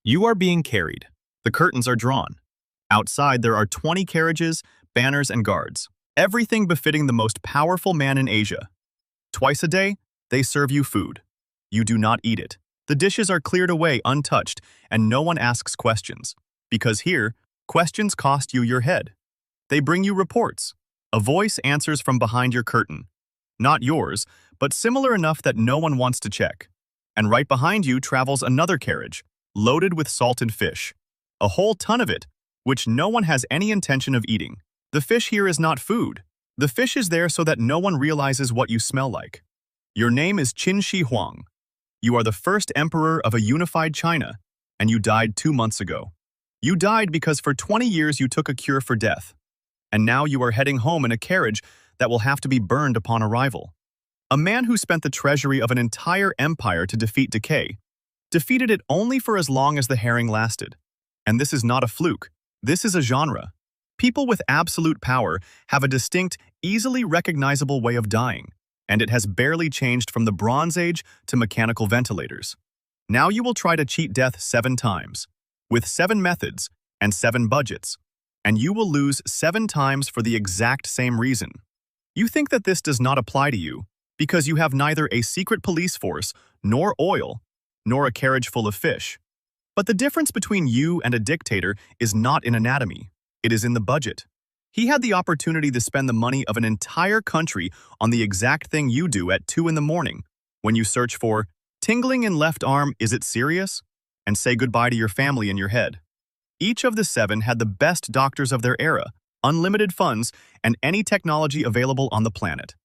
You are being carried. The curtains are drawn. Outside, there are 20 carriages, banners, and guards. Everything befitting the most powerful man in Asia. Twice a day, they serve you food. You do not eat it. The dishes are cleared away untouched, and no one asks questions. Because here, questions cost you your head. They bring you reports. A voice answers from behind your curtain. Not yours, but similar enough that no one wants to check. And right behind you travels another carriage, loaded with salt and fish. A whole ton of it, which no one has any intention of eating. The fish here is not food. The fish is there so that no one realizes what you smell like. Your name is Qin Shi Huang. You are the first emperor of a unified China, and you died 2 months ago. You died because for 20 years you took a cure for death. And now you are heading home in a carriage that will have to be burned upon arrival. A man who spent the treasury of an entire empire to defeat decay, defeated it only for as long as the herring lasted. And this is not a fluke. This is a genre. People with absolute power have a distinct, easily recognizable way of dying, and it has barely changed from the Bronze Age to mechanical ventilators. Now you will try to cheat death 7 times, with 7 methods and 7 budgets, and you will lose 7 times for the exact same reason. You think that this does not apply to you because you have neither a secret police force, nor oil, nor a carriage full of fish. But the difference between you and a dictator is not in anatomy, it is in the budget. He had the opportunity to spend the money of an entire country on the exact thing you do at 2 in the morning, when you search for tingling in left arm, is it serious? And say goodbye to your family in your head. Each of the 7 had the best doctors of their era, unlimited funds, and any technology available on the planet.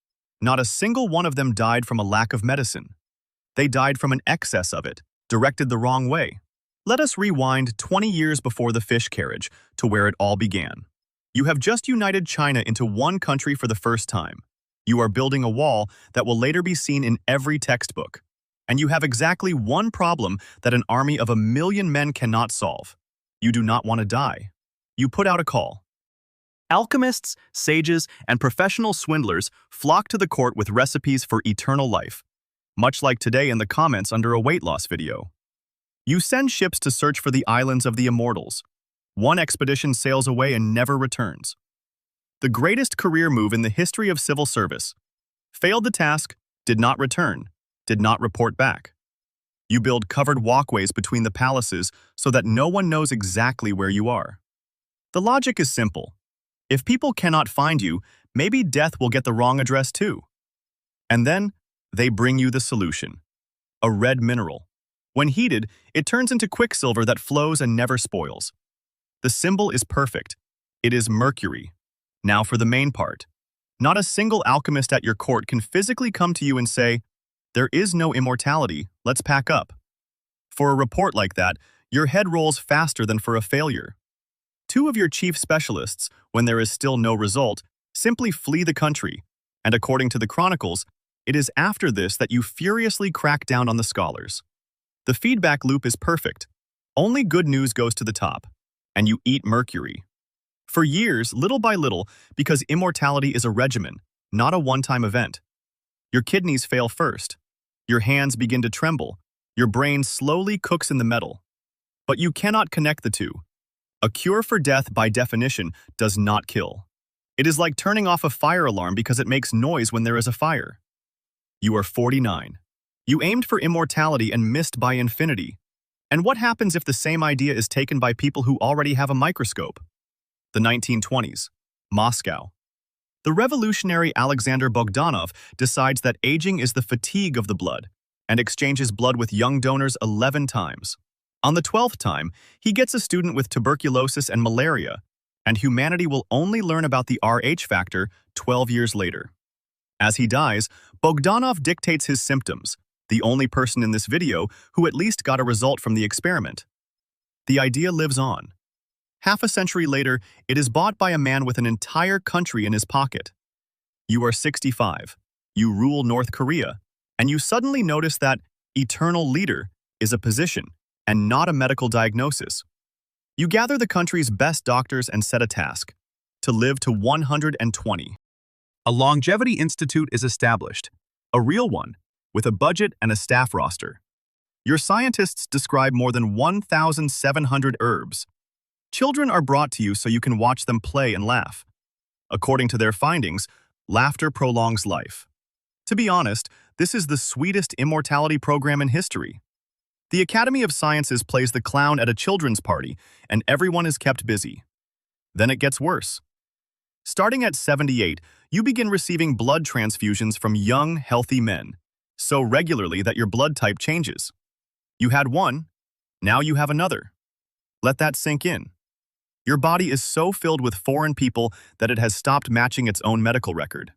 Not a single one of them died from a lack of medicine. They died from an excess of it, directed the wrong way. Let us rewind 20 years before the fish carriage to where it all began. You have just united China into one country for the first time. You are building a wall that will later be seen in every textbook. And you have exactly one problem that an army of 1 million men cannot solve. You do not want to die. You put out a call. Alchemists, sages, and professional swindlers flock to the court with recipes for eternal life, much like today in the comments under a weight loss video. You send ships to search for the islands of the immortals. One expedition sails away and never returns. The greatest career move in the history of civil service. Failed the task, did not return, did not report back. You build covered walkways between the palaces so that no one knows exactly where you are. The logic is simple. If people cannot find you, maybe death will get the wrong address too. And then, they bring you the solution. A red mineral. When heated, it turns into quicksilver that flows and never spoils. The symbol is perfect. It is mercury. Now for the main part. Not a single alchemist at your court can physically come to you and say, "There is no immortality, let's pack up." For a report like that, your head rolls faster than for a failure. 2 of your chief specialists, when there is still no result, simply flee the country, and according to the chronicles, it is after this that you furiously crack down on the scholars. The feedback loop is perfect. Only good news goes to the top, and you eat mercury. For years, little by little, because immortality is a regimen, not a one-time event. Your kidneys fail first. Your hands begin to tremble. Your brain slowly cooks in the metal. But you cannot connect the two. A cure for death, by definition, does not kill. It is like turning off a fire alarm because it makes noise when there is a fire. You are 49. You aimed for immortality and missed by infinity. And what happens if the same idea is taken by people who already have a microscope? The 1920s. Moscow. The revolutionary Alexander Bogdanov decides that aging is the fatigue of the blood and exchanges blood with young donors 11 times. On the 12th time, he gets a student with tuberculosis and malaria, and humanity will only learn about the Rh factor 12 years later. As he dies, Bogdanov dictates his symptoms, the only person in this video who at least got a result from the experiment. The idea lives on. Half a century later, it is bought by a man with an entire country in his pocket. You are 65. You rule North Korea, and you suddenly notice that eternal leader is a position and not a medical diagnosis. You gather the country's best doctors and set a task: to live to 120. A longevity institute is established, a real one, with a budget and a staff roster. Your scientists describe more than 1,700 herbs. Children are brought to you so you can watch them play and laugh. According to their findings, laughter prolongs life. To be honest, this is the sweetest immortality program in history. The Academy of Sciences plays the clown at a children's party, and everyone is kept busy. Then it gets worse. Starting at 78, you begin receiving blood transfusions from young, healthy men, so regularly that your blood type changes. You had one, now you have another. Let that sink in. Your body is so filled with foreign people that it has stopped matching its own medical record.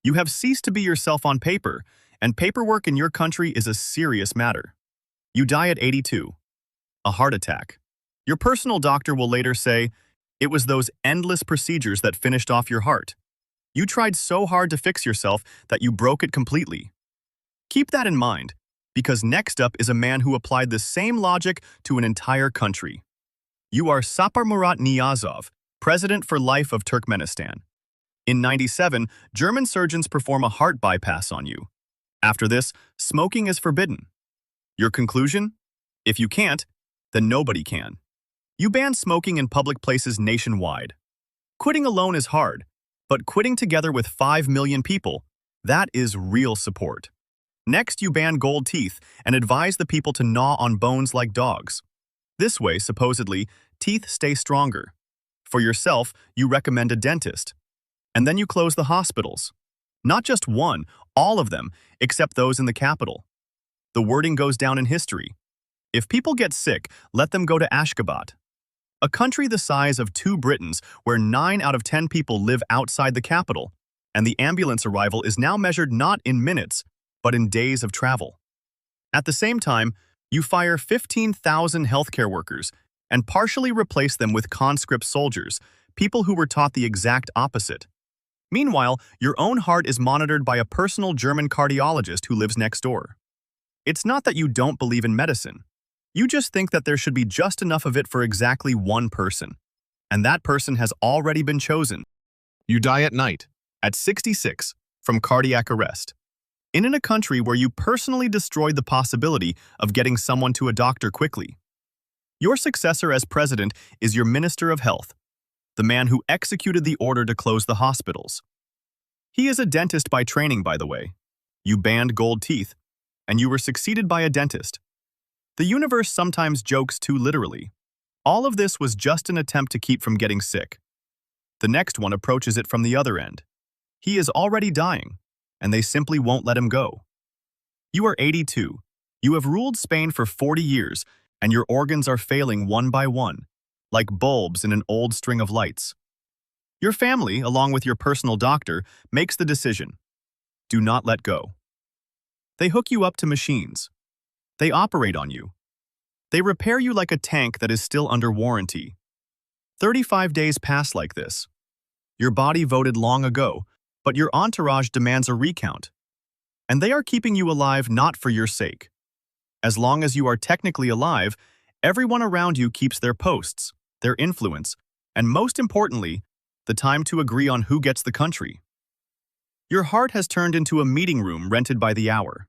You have ceased to be yourself on paper, and paperwork in your country is a serious matter. You die at 82. A heart attack. Your personal doctor will later say, "It was those endless procedures that finished off your heart. You tried so hard to fix yourself that you broke it completely." Keep that in mind, because next up is a man who applied the same logic to an entire country. You are Saparmurat Niyazov, President for Life of Turkmenistan. In 97, German surgeons perform a heart bypass on you. After this, smoking is forbidden. Your conclusion? If you can't, then nobody can. You ban smoking in public places nationwide. Quitting alone is hard, but quitting together with 5 million people, that is real support. Next, you ban gold teeth and advise the people to gnaw on bones like dogs. This way, supposedly, teeth stay stronger. For yourself, you recommend a dentist. And then you close the hospitals. Not just one, all of them, except those in the capital. The wording goes down in history. If people get sick, let them go to Ashgabat, a country the size of 2 Britons where 9 out of 10 people live outside the capital, and the ambulance arrival is now measured not in minutes, but in days of travel. At the same time, you fire 15,000 healthcare workers and partially replace them with conscript soldiers, people who were taught the exact opposite. Meanwhile, your own heart is monitored by a personal German cardiologist who lives next door. It's not that you don't believe in medicine. You just think that there should be just enough of it for exactly one person. And that person has already been chosen. You die at night, at 66, from cardiac arrest. In a country where you personally destroyed the possibility of getting someone to a doctor quickly. Your successor as president is your Minister of Health, the man who executed the order to close the hospitals. He is a dentist by training, by the way. You banned gold teeth, and you were succeeded by a dentist. The universe sometimes jokes too literally. All of this was just an attempt to keep from getting sick. The next one approaches it from the other end. He is already dying, and they simply won't let him go. You are 82. You have ruled Spain for 40 years, and your organs are failing one by one, like bulbs in an old string of lights. Your family, along with your personal doctor, makes the decision. Do not let go. They hook you up to machines. They operate on you. They repair you like a tank that is still under warranty. 35 days pass like this. Your body voted long ago, but your entourage demands a recount. And they are keeping you alive not for your sake. As long as you are technically alive, everyone around you keeps their posts, their influence, and most importantly, the time to agree on who gets the country. Your heart has turned into a meeting room rented by the hour.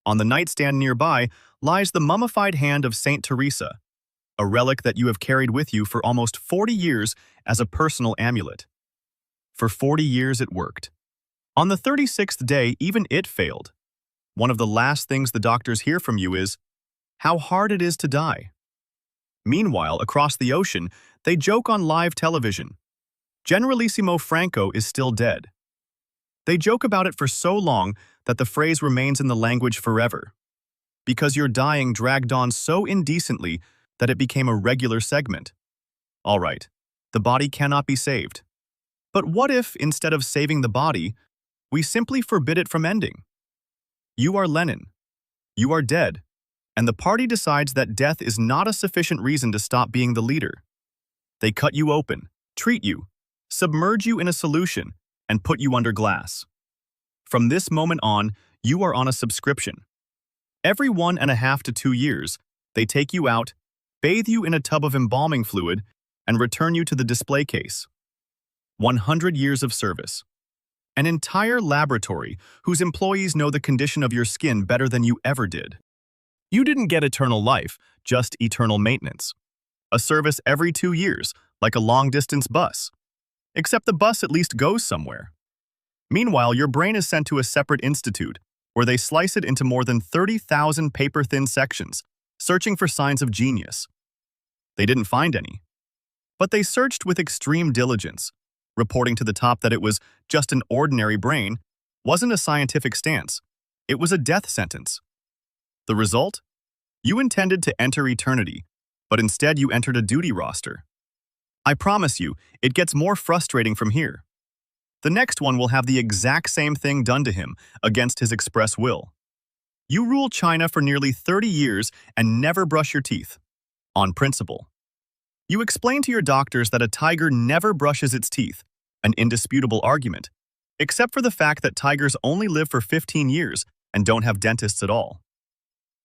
On the nightstand nearby lies the mummified hand of Saint Teresa, a relic that you have carried with you for almost 40 years as a personal amulet. For 40 years it worked. On the 36th day, even it failed. One of the last things the doctors hear from you is how hard it is to die. Meanwhile, across the ocean, they joke on live television. Generalissimo Franco is still dead. They joke about it for so long that the phrase remains in the language forever. Because your dying dragged on so indecently that it became a regular segment. All right, the body cannot be saved. But what if, instead of saving the body, we simply forbid it from ending? You are Lenin. You are dead. And the party decides that death is not a sufficient reason to stop being the leader. They cut you open, treat you, submerge you in a solution, and put you under glass. From this moment on, you are on a subscription. Every 1.5 to 2 years, they take you out, bathe you in a tub of embalming fluid, and return you to the display case. 100 years of service. An entire laboratory whose employees know the condition of your skin better than you ever did. You didn't get eternal life, just eternal maintenance. A service every 2 years, like a long-distance bus. Except the bus at least goes somewhere. Meanwhile, your brain is sent to a separate institute, where they slice it into more than 30,000 paper-thin sections, searching for signs of genius. They didn't find any. But they searched with extreme diligence, reporting to the top that it was just an ordinary brain, wasn't a scientific stance. It was a death sentence. The result? You intended to enter eternity, but instead you entered a duty roster. I promise you, it gets more frustrating from here. The next one will have the exact same thing done to him against his express will. You rule China for nearly 30 years and never brush your teeth. On principle. You explain to your doctors that a tiger never brushes its teeth, an indisputable argument, except for the fact that tigers only live for 15 years and don't have dentists at all.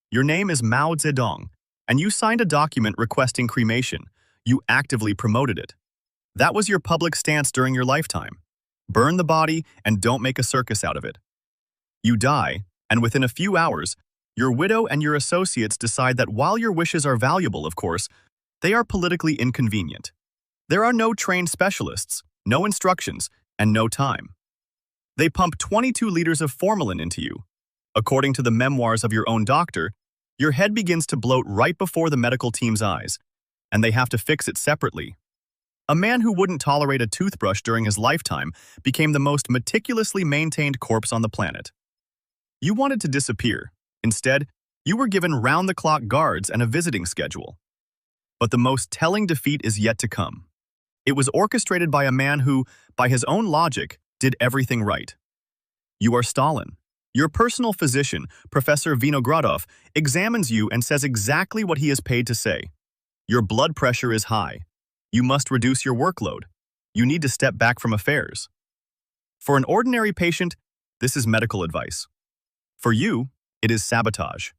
Your name is Mao Zedong, and you signed a document requesting cremation. You actively promoted it. That was your public stance during your lifetime. Burn the body and don't make a circus out of it. You die, and within a few hours, your widow and your associates decide that while your wishes are valuable, of course, they are politically inconvenient. There are no trained specialists, no instructions, and no time. They pump 22 liters of formalin into you. According to the memoirs of your own doctor, your head begins to bloat right before the medical team's eyes, and they have to fix it separately. A man who wouldn't tolerate a toothbrush during his lifetime became the most meticulously maintained corpse on the planet. You wanted to disappear. Instead, you were given round-the-clock guards and a visiting schedule. But the most telling defeat is yet to come. It was orchestrated by a man who, by his own logic, did everything right. You are Stalin. Your personal physician, Professor Vinogradov, examines you and says exactly what he is paid to say. Your blood pressure is high. You must reduce your workload. You need to step back from affairs. For an ordinary patient, this is medical advice. For you, it is sabotage.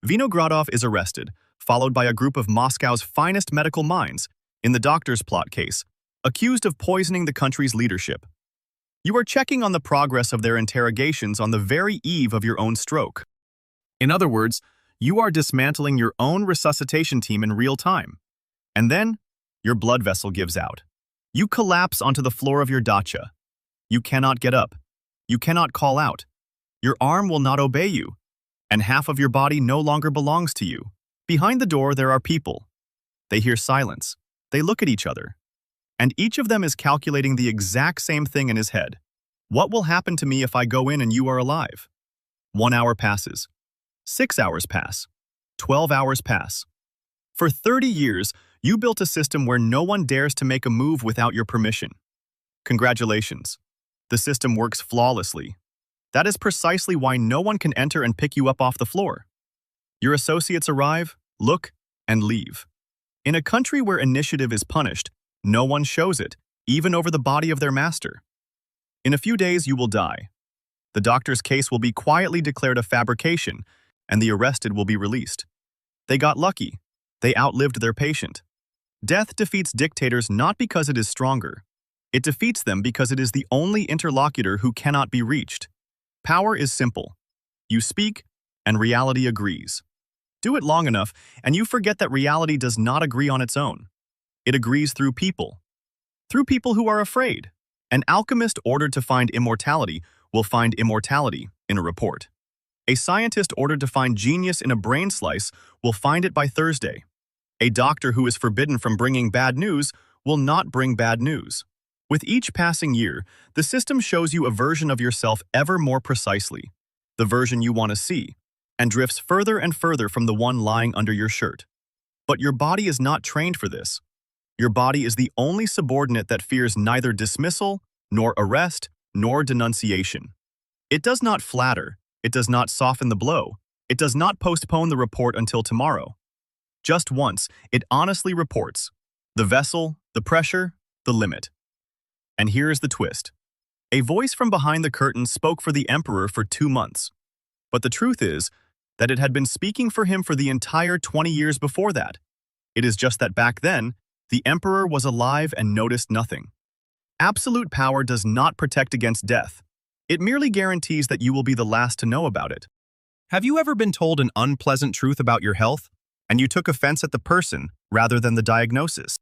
Vinogradov is arrested, followed by a group of Moscow's finest medical minds, in the doctor's plot case, accused of poisoning the country's leadership. You are checking on the progress of their interrogations on the very eve of your own stroke. In other words, you are dismantling your own resuscitation team in real time. And then, your blood vessel gives out. You collapse onto the floor of your dacha. You cannot get up. You cannot call out. Your arm will not obey you. And half of your body no longer belongs to you. Behind the door, there are people. They hear silence. They look at each other. And each of them is calculating the exact same thing in his head. What will happen to me if I go in and you are alive? 1 hour passes. 6 hours pass. 12 hours pass. For 30 years, you built a system where no one dares to make a move without your permission. Congratulations. The system works flawlessly. That is precisely why no one can enter and pick you up off the floor. Your associates arrive, look, and leave. In a country where initiative is punished, no one shows it, even over the body of their master. In a few days, you will die. The doctor's case will be quietly declared a fabrication, and the arrested will be released. They got lucky. They outlived their patient. Death defeats dictators not because it is stronger. It defeats them because it is the only interlocutor who cannot be reached. Power is simple. You speak, and reality agrees. Do it long enough, and you forget that reality does not agree on its own. It agrees through people who are afraid. An alchemist ordered to find immortality will find immortality in a report. A scientist ordered to find genius in a brain slice will find it by Thursday. A doctor who is forbidden from bringing bad news will not bring bad news. With each passing year, the system shows you a version of yourself ever more precisely, the version you want to see, and drifts further and further from the one lying under your shirt. But your body is not trained for this. Your body is the only subordinate that fears neither dismissal, nor arrest, nor denunciation. It does not flatter. It does not soften the blow. It does not postpone the report until tomorrow. Just once, it honestly reports. The vessel, the pressure, the limit. And here is the twist. A voice from behind the curtain spoke for the emperor for 2 months. But the truth is that it had been speaking for him for the entire 20 years before that. It is just that back then, the emperor was alive and noticed nothing. Absolute power does not protect against death. It merely guarantees that you will be the last to know about it. Have you ever been told an unpleasant truth about your health, and you took offense at the person rather than the diagnosis?